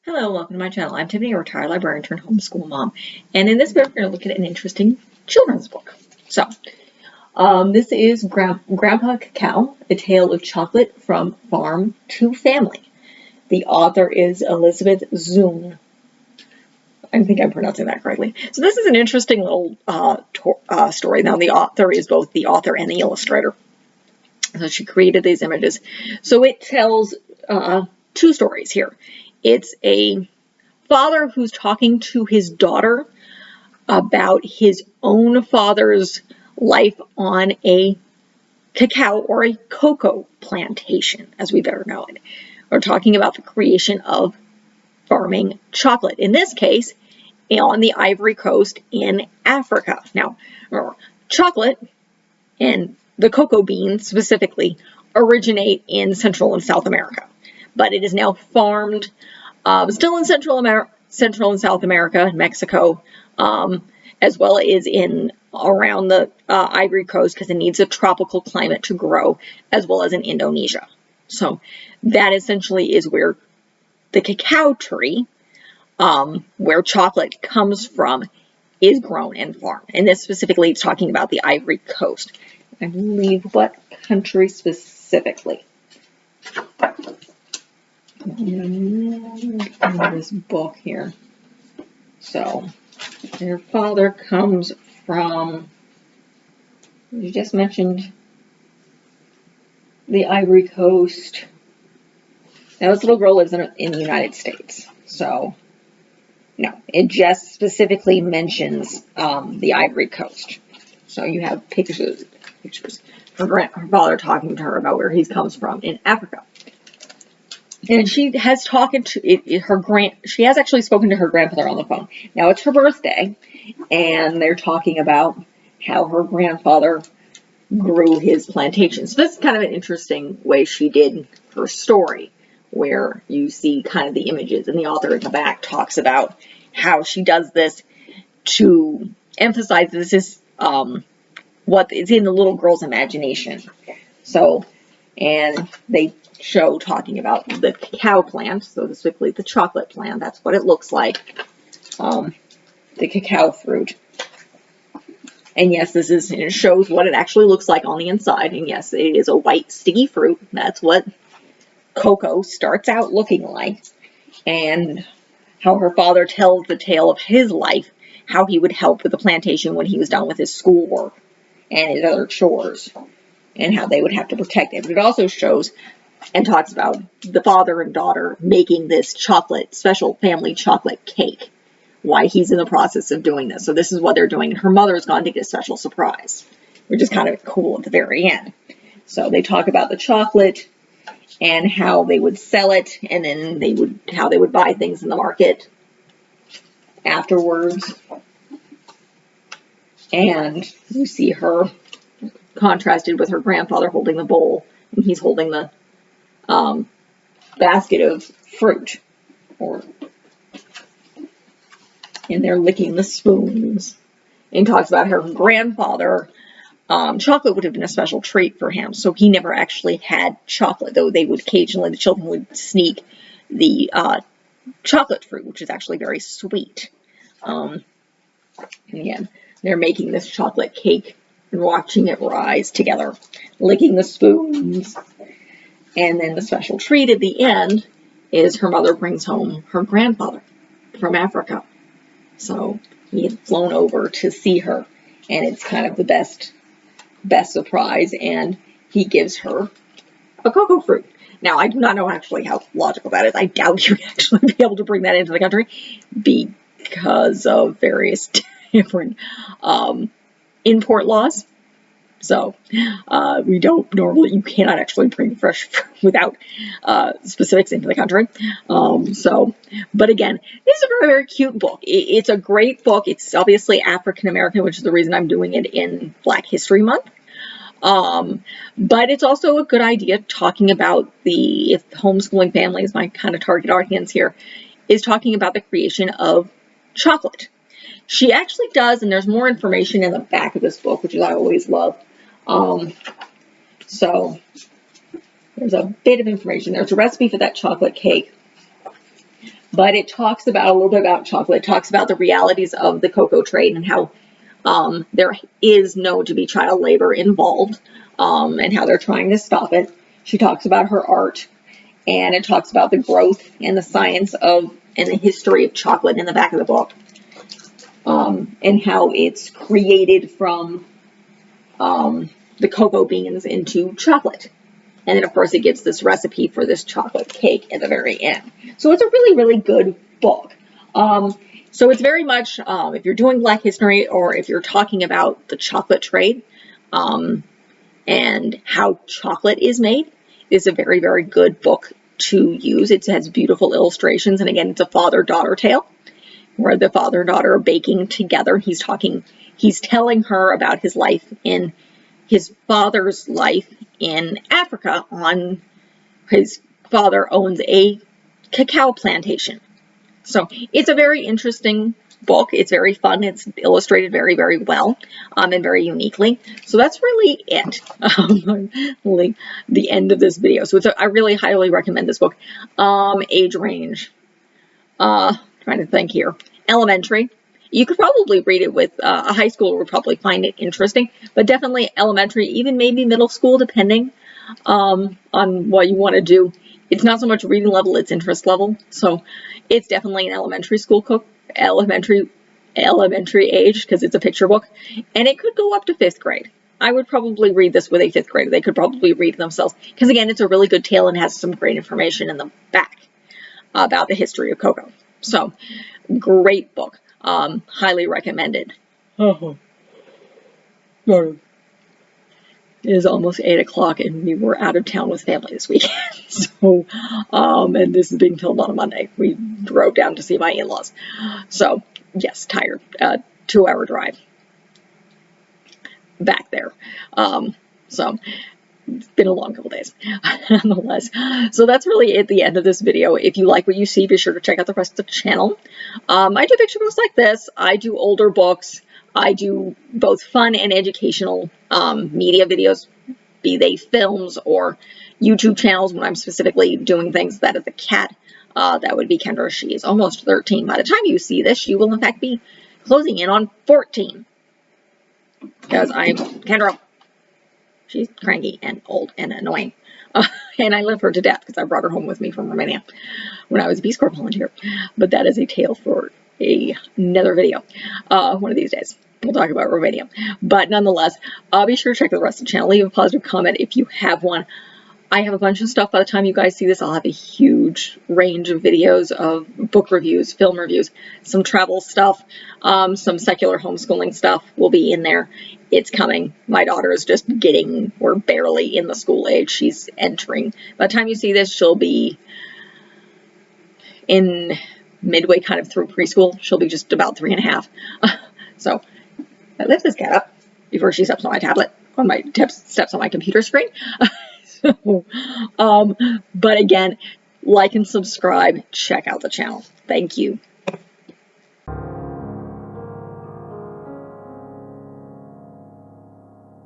Hello, welcome to my channel. I'm Tiffany, a retired librarian turned homeschool mom. And in this video, we're going to look at an interesting children's book. So, this is Grandpa Cacao, A Tale of Chocolate from Farm to Family. The author is Elizabeth Zunon. I think I'm pronouncing that correctly. So this is an interesting little story. Now, the author is both the author and the illustrator. So she created these images. So it tells two stories here. It's a father who's talking to his daughter about his own father's life on a cacao or a cocoa plantation, as we better know it. We're talking about the creation of farming chocolate. In this case, on the Ivory Coast in Africa. Now, remember, chocolate and the cocoa beans specifically originate in Central and South America, but it is now farmed still in Central and South America, Mexico, as well as in around the Ivory Coast because it needs a tropical climate to grow, as well as in Indonesia. So that essentially is where the cacao tree, where chocolate comes from, is grown and farmed. And this specifically is talking about the Ivory Coast. I believe what country specifically? This book here. So, their father comes from, you just mentioned the Ivory Coast. Now, this little girl lives in the United States. So, no, it just specifically mentions the Ivory Coast. So, you have pictures. Her father talking to her about where he comes from in Africa. And she has she has actually spoken to her grandfather on the phone. Now it's her birthday, and they're talking about how her grandfather grew his plantation. So this is kind of an interesting way she did her story, where you see kind of the images, and the author at the back talks about how she does this to emphasize this is what is in the little girl's imagination. So, and they show talking about the cacao plant, so specifically the chocolate plant. That's what it looks like, the cacao fruit. And yes, it shows what it actually looks like on the inside. And yes, it is a white sticky fruit. That's what cocoa starts out looking like. And how her father tells the tale of his life, how he would help with the plantation when he was done with his schoolwork and his other chores, and how they would have to protect it. But it also shows and talks about the father and daughter making this special family chocolate cake, why he's in the process of doing this. So this is what they're doing. Her mother's gone to get a special surprise, which is kind of cool at the very end. So they talk about the chocolate and how they would sell it, and then how they would buy things in the market afterwards. And you see her contrasted with her grandfather holding the bowl, and he's holding the basket of fruit, and they're licking the spoons. And talks about her grandfather. Chocolate would have been a special treat for him, so he never actually had chocolate, though they would occasionally, the children would sneak the chocolate fruit, which is actually very sweet. And again, they're making this chocolate cake and watching it rise together, licking the spoons. And then the special treat at the end is her mother brings home her grandfather from Africa. So he had flown over to see her, and it's kind of the best surprise, and he gives her a cocoa fruit. Now, I do not know actually how logical that is. I doubt you'd actually be able to bring that into the country because of various different import laws. So we don't normally, you cannot actually bring fresh fruit without specifics into the country. But again, this is a very, very cute book. It's a great book. It's obviously African American, which is the reason I'm doing it in Black History Month. But it's also a good idea talking about if homeschooling families, my kind of target audience here, is talking about the creation of chocolate. She actually does, and there's more information in the back of this book, which I always love. So there's a bit of information. There's a recipe for that chocolate cake. But it talks about a little bit about chocolate. It talks about the realities of the cocoa trade and how there is known to be child labor involved, and how they're trying to stop it. She talks about her art, and it talks about the growth and the science of and the history of chocolate in the back of the book, and how it's created from the cocoa beans into chocolate. And then, of course, it gives this recipe for this chocolate cake at the very end. So it's a really, really good book. So it's very much, if you're doing Black history or if you're talking about the chocolate trade and how chocolate is made, it's a very, very good book to use. It has beautiful illustrations. And again, it's a father-daughter tale where the father and daughter are baking together. He's telling her about his life in his father's life in Africa. His father owns a cacao plantation. So it's a very interesting book. It's very fun. It's illustrated very, very well, and very uniquely. So that's really it. The end of this video. So I really highly recommend this book. Age range. Trying to think here. Elementary. You could probably read it with a high schooler would probably find it interesting, but definitely elementary, even maybe middle school, depending on what you want to do. It's not so much reading level, it's interest level. So it's definitely an elementary school elementary age, because it's a picture book, and it could go up to 5th grade. I would probably read this with a 5th grader. They could probably read it themselves, because again, it's a really good tale and has some great information in the back about the history of cocoa. So great book. Highly recommended. It is almost 8 o'clock and we were out of town with family this weekend. So, and this is being filmed on a Monday. We drove down to see my in-laws. So, yes, tired. 2-hour drive back there. So, it's been a long couple days, nonetheless. So that's really it, the end of this video. If you like what you see, be sure to check out the rest of the channel. I do picture books like this. I do older books. I do both fun and educational media videos, be they films or YouTube channels when I'm specifically doing things. That is the cat. That would be Kendra. She is almost 13. By the time you see this, she will in fact be closing in on 14. Because I'm Kendra. She's cranky and old and annoying. And I love her to death because I brought her home with me from Romania when I was a Peace Corps volunteer. But that is a tale for another video. One of these days. We'll talk about Romania. But nonetheless, be sure to check the rest of the channel. Leave a positive comment if you have one. I have a bunch of stuff. By the time you guys see this, I'll have a huge range of videos of book reviews, film reviews, some travel stuff, some secular homeschooling stuff will be in there. It's coming. My daughter is just we're barely in the school age. She's entering. By the time you see this, she'll be in midway kind of through preschool. She'll be just about 3.5. So I lift this cat up before she steps on my tablet, steps on my computer screen. But again, like and subscribe, check out the channel. Thank you.